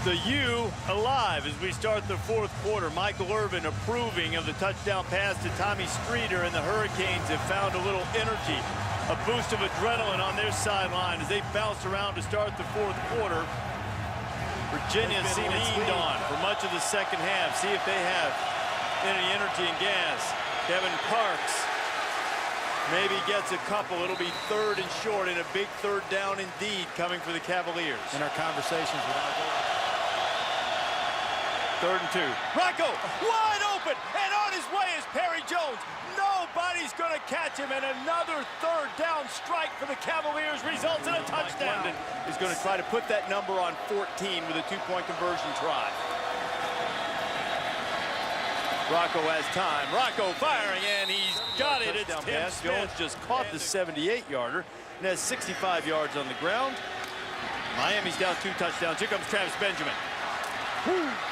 the U alive as we start the fourth quarter. Michael Irvin approving of the touchdown pass to Tommy Streeter, and the Hurricanes have found a little energy, a boost of adrenaline on their sideline as they bounce around to start the fourth quarter. Virginia seemed leaned on for much of the second half. See if they have any energy and gas. Kevin Parks maybe gets a couple. It'll be third and short, and a big third down indeed coming for the Cavaliers. In our conversations with our goal. Third and two. Rocco wide open, and on his way is Perry Jones. Nobody's going to catch him, and another third down strike for the Cavaliers results in a touchdown. London is going to try to put that number on 14 with a two-point conversion try. Rocco has time. Rocco firing, and he's got it. It's Tim Smith. Jones just caught the 78-yarder and has 65 yards on the ground. Miami's down 2 touchdowns. Here comes Travis Benjamin.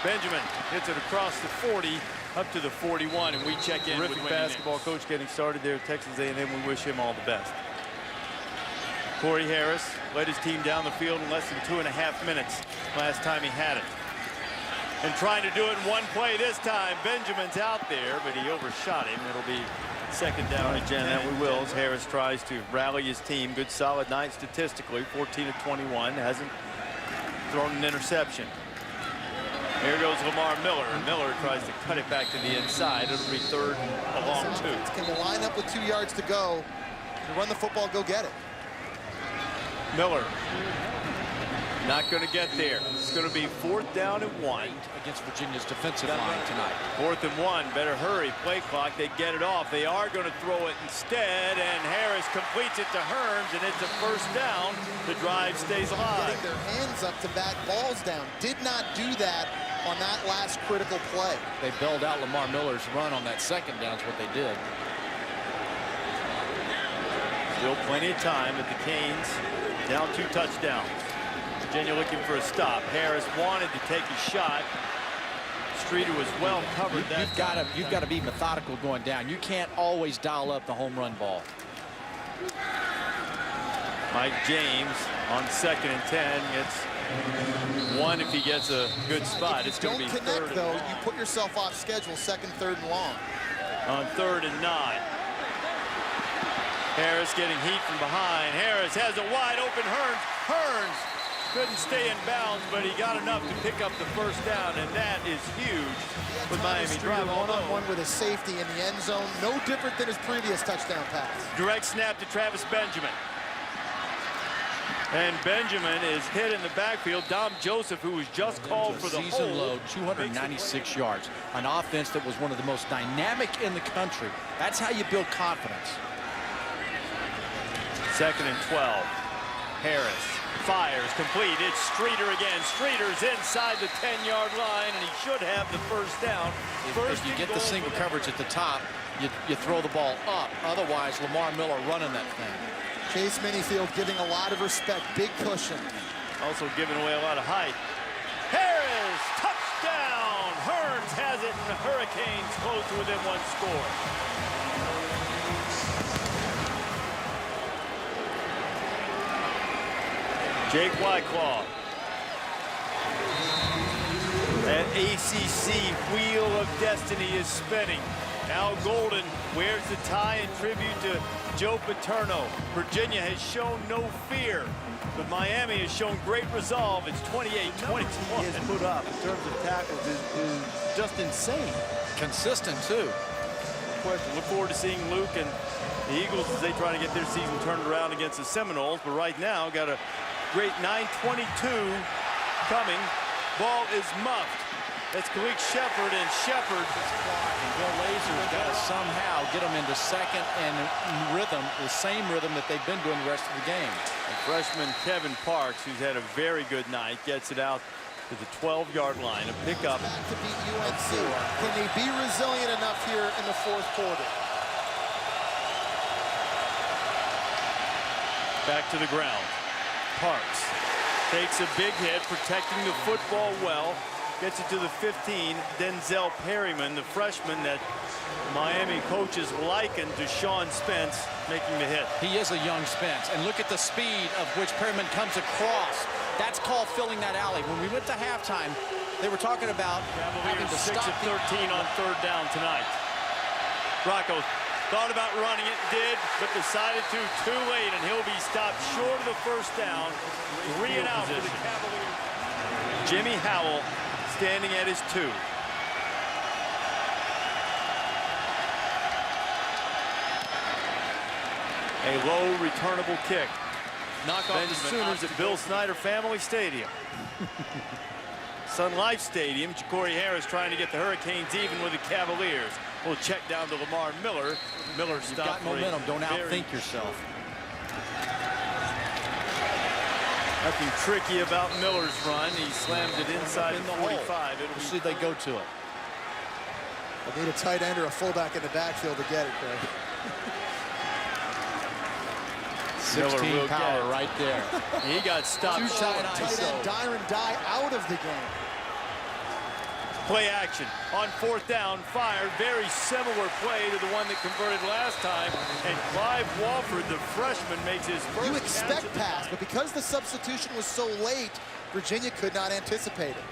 Benjamin hits it across the 40 up to the 41, and we check in. Terrific with basketball coach getting started there at Texas A&M. We wish him all the best. Corey Harris led his team down the field in less than 2.5 minutes last time he had it. And trying to do it in one play this time. Benjamin's out there, but he overshot him. It'll be second down again, that we will, as Harris tries to rally his team. Good solid night statistically, 14 of 21, hasn't thrown an interception. Here goes Lamar Miller. Miller tries to cut it back to the inside. It'll be third and a long 2. Can you line up with 2 yards to go, and run the football, go get it? Miller not going to get there. It's going to be 4th down and 1 against Virginia's defensive line tonight. 4th and 1. Better hurry. Play clock. They get it off. They are going to throw it instead, and Harris completes it to Hearns, and it's a first down. The drive stays alive. Getting their hands up to bat balls down. Did not do that on that last critical play. They bailed out Lamar Miller's run on that second down is what they did. Still plenty of time, but the Canes down 2 touchdowns. Virginia looking for a stop. Harris wanted to take a shot. Streeter was well covered. You've got to be methodical going down. You can't always dial up the home run ball. Mike James on 2nd and 10 gets 1 if he gets a good spot. It's going to be connect, third though, you put yourself off schedule. 2nd, 3rd, and long. On 3rd and 9. Harris getting heat from behind. Harris has a wide open Hearns. Hearns couldn't stay in bounds, but he got enough to pick up the first down, and that is huge with Miami driving one-on-one with a safety in the end zone. No different than his previous touchdown pass. Direct snap to Travis Benjamin. And Benjamin is hit in the backfield. Dom Joseph, who was just called for the season hold. low, 296 yards. An offense that was one of the most dynamic in the country. That's how you build confidence. 2nd and 12. Harris fires, complete. It's Streeter again. Streeter's inside the 10-yard line, and he should have the first down. If you get the single coverage at the top, you throw the ball up. Otherwise, Lamar Miller running that thing. Chase Minifield giving a lot of respect. Big cushion. Also giving away a lot of height. Harris, touchdown! Hearns has it, and the Hurricanes close to within 1 score. Jake Wyclaw. That ACC wheel of destiny is spinning. Al Golden wears the tie in tribute to Joe Paterno. Virginia has shown no fear, but Miami has shown great resolve. It's 28-21. He has put up in terms of tackles is just insane. Consistent, too. Question. Look forward to seeing Luke and the Eagles as they try to get their season turned around against the Seminoles, but right now got a great 9:22 coming. Ball is muffed. That's Khalid Shepard, and Shepard. And Bill Lazor's got to somehow get them into second and rhythm, the same rhythm that they've been doing the rest of the game. And freshman Kevin Parks, who's had a very good night, gets it out to the 12-yard line. A pickup. Back to beat UNC. Can they be resilient enough here in the 4th quarter? Back to the ground. Parks takes a big hit, protecting the football well. Gets it to the 15. Denzel Perryman, the freshman that Miami coaches likened to Sean Spence making the hit. He is a young Spence. And look at the speed of which Perryman comes across. That's called filling that alley. When we went to halftime, they were talking about having to 6 stop of 13 on third down tonight. Rocco thought about running it, did, but decided to too late, and he'll be stopped short of the first down. 3 and out for the Cavaliers. Jimmy Howell standing at his 2. A low returnable kick. Knock off the Sooners at Bill Snyder Family Stadium. Sun Life Stadium, Ja'Cory Harris trying to get the Hurricanes even with the Cavaliers. We'll check down to Lamar Miller. Miller stopped. You've got momentum. Don't outthink yourself. Nothing tricky about Miller's run. He slammed it inside the 45. We'll see if they go to it. I need a tight end or a fullback in the backfield to get it, Craig. 16 power right there. He got stopped. Tight end Dyron Dye out of the game. Play action on 4th down, fired. Very similar play to the one that converted last time. And Clive Walford, the freshman, makes his first. You expect pass, but because the substitution was so late, Virginia could not anticipate it.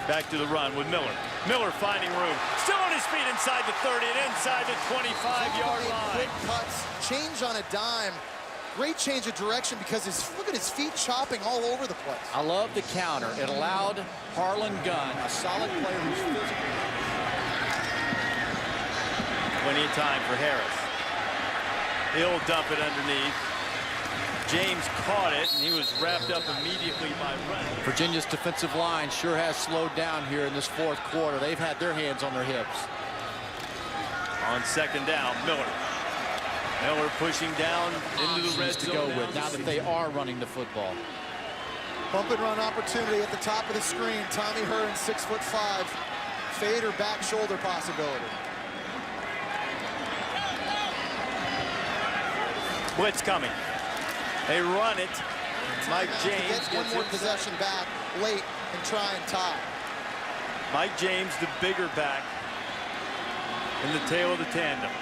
Back to the run with Miller. Miller finding room. Still on his feet inside the 30 and inside the 25-yard line. Quick cuts, change on a dime. Great change of direction because look at his feet chopping all over the place. I love the counter. It allowed Harlan Gunn, a solid player who's physical. Plenty of time for Harris. He'll dump it underneath. James caught it, and he was wrapped up immediately by Reynolds. Virginia's defensive line sure has slowed down here in this 4th quarter. They've had their hands on their hips. On 2nd down, Miller. Miller pushing down into the red zone to go with now that they are running the football. Bump and run opportunity at the top of the screen. Tommy Hearn, 6'5", fade or back shoulder possibility. Blitz coming. They run it. Mike James gets one more possession back late and try and tie. Mike James, the bigger back in the tail of the tandem.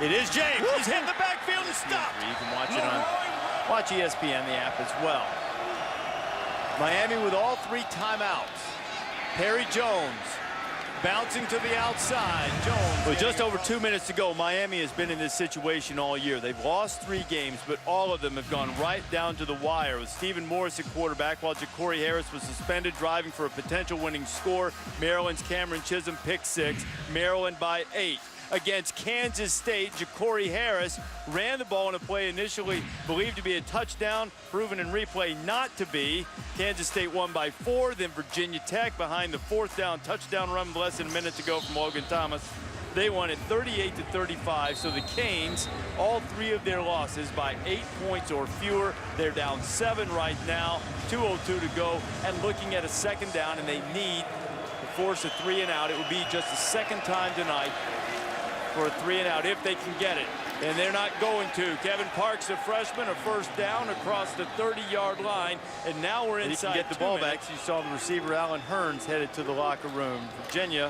It is James. He's hit the backfield and stopped. You can watch it on ESPN, the app as well. Miami with all 3 timeouts. Perry Jones bouncing to the outside. Jones. With just over 2 minutes to go, Miami has been in this situation all year. They've lost 3 games, but all of them have gone right down to the wire with Stephen Morris at quarterback while Ja'Cory Harris was suspended, driving for a potential winning score. Maryland's Cameron Chisholm pick 6. Maryland by 8. Against Kansas State, Ja'Cory Harris ran the ball in a play initially believed to be a touchdown, proven in replay not to be. Kansas State won by 4, then Virginia Tech behind the 4th down touchdown run with less than a minute to go from Logan Thomas. They won it 38-35, so the Canes, all 3 of their losses by 8 points or fewer. They're down 7 right now, 2:02 to go, and looking at a 2nd down, and they need to force a 3 and out. It would be just the 2nd time tonight for a 3 and out if they can get it, and they're not going to. Kevin Parks, a freshman, a 1st down across the 30-yard line, and now we're inside. Get the ball back. You saw the receiver Alan Hearns headed to the locker room. Virginia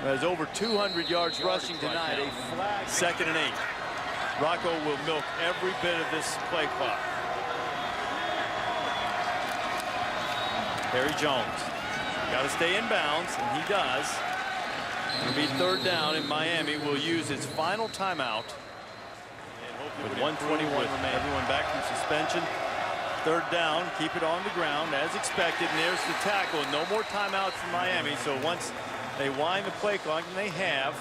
has over 200 yards rushing tonight. A flag. 2nd and 8. Rocco will milk every bit of this play clock. Perry Jones got to stay in bounds, and he does. It'll be 3rd down, and Miami will use its final timeout with 1:21 remaining. Everyone back from suspension. 3rd down, keep it on the ground as expected, and there's the tackle. No more timeouts for Miami, so once they wind the play clock, and they have.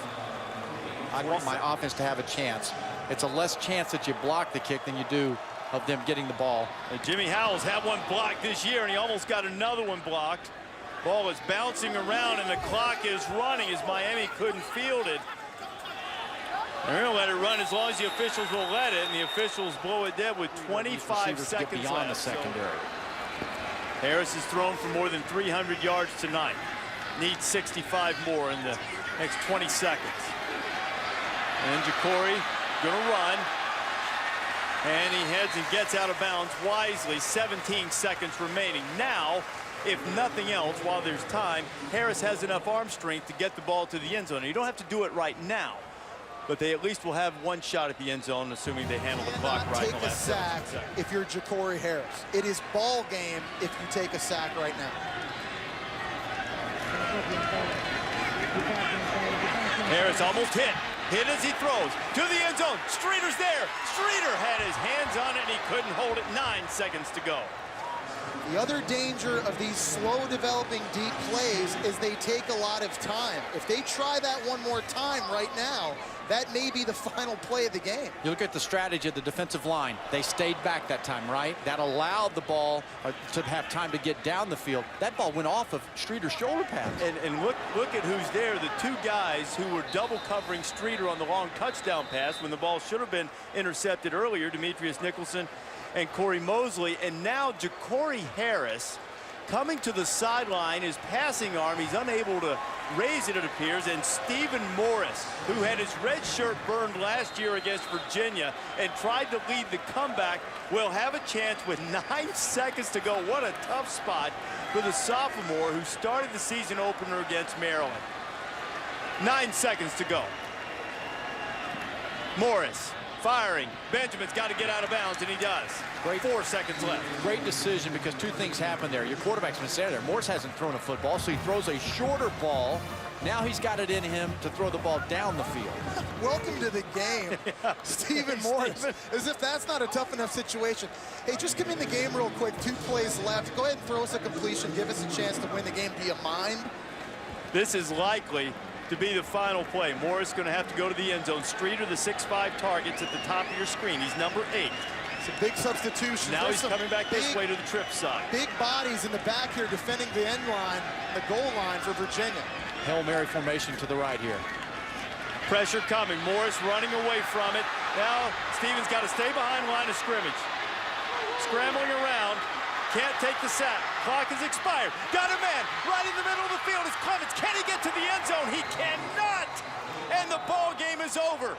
I want my offense to have a chance. It's a less chance that you block the kick than you do of them getting the ball. And Jimmy Howell's had one blocked this year, and he almost got another one blocked. Ball is bouncing around, and the clock is running as Miami couldn't field it. They're going to let it run as long as the officials will let it, and the officials blow it dead with 25 seconds beyond left. The secondary. Harris has thrown for more than 300 yards tonight. Needs 65 more in the next 20 seconds. And Ja'Cory going to run. And he heads and gets out of bounds wisely. 17 seconds remaining. Now, if nothing else, while there's time, Harris has enough arm strength to get the ball to the end zone. And you don't have to do it right now, but they at least will have one shot at the end zone, assuming they handle the clock right in the last 17 seconds. If you're Ja'Cory Harris, it is ball game if you take a sack right now. Harris almost hit as he throws to the end zone. Streeter's there. Streeter had his hands on it and he couldn't hold it. 9 seconds to go. The other danger of these slow developing deep plays is they take a lot of time. If they try that one more time right now, that may be the final play of the game. You look at the strategy of the defensive line. They stayed back that time, right? That allowed the ball to have time to get down the field. That ball went off of Streeter's shoulder pads. And look at who's there. The two guys who were double covering Streeter on the long touchdown pass when the ball should have been intercepted earlier, Demetrius Nicholson and Corey Mosley. And now Ja'Cory Harris coming to the sideline, his passing arm, he's unable to raise it, it appears, and Stephen Morris, who had his red shirt burned last year against Virginia and tried to lead the comeback, will have a chance with 9 seconds to go. What a tough spot for the sophomore who started the season opener against Maryland. 9 seconds to go. Morris firing. Benjamin's got to get out of bounds, and he does. Great. 4 seconds left. Great decision, because two things happen there. Your quarterback's been standing there. Morris hasn't thrown a football, so he throws a shorter ball. Now he's got it in him to throw the ball down the field. Welcome to the game, Stephen Morris. As if that's not a tough enough situation. Hey, just come in the game real quick. 2 plays left. Go ahead and throw us a completion. Give us a chance to win the game. Do you mind? This is likely to be the final play. Morris going to have to go to the end zone. Streeter, the 6'5" targets at the top of your screen. He's number 8. It's a big substitution. Now he's coming back this way to the trip side. Big bodies in the back here defending the end line, the goal line for Virginia. Hail Mary formation to the right here. Pressure coming. Morris running away from it. Now Stevens got to stay behind line of scrimmage. Scrambling around. Can't take the sack. Clock is expired. Got a man right in the middle of the field. It's Clemens. Can he get to the end zone? He cannot. And the ball game is over.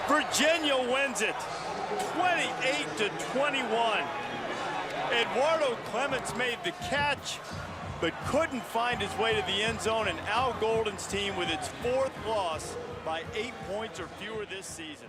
Virginia wins it 28-21. Eduardo Clemens made the catch, but couldn't find his way to the end zone, and Al Golden's team with its 4th loss by 8 points or fewer this season.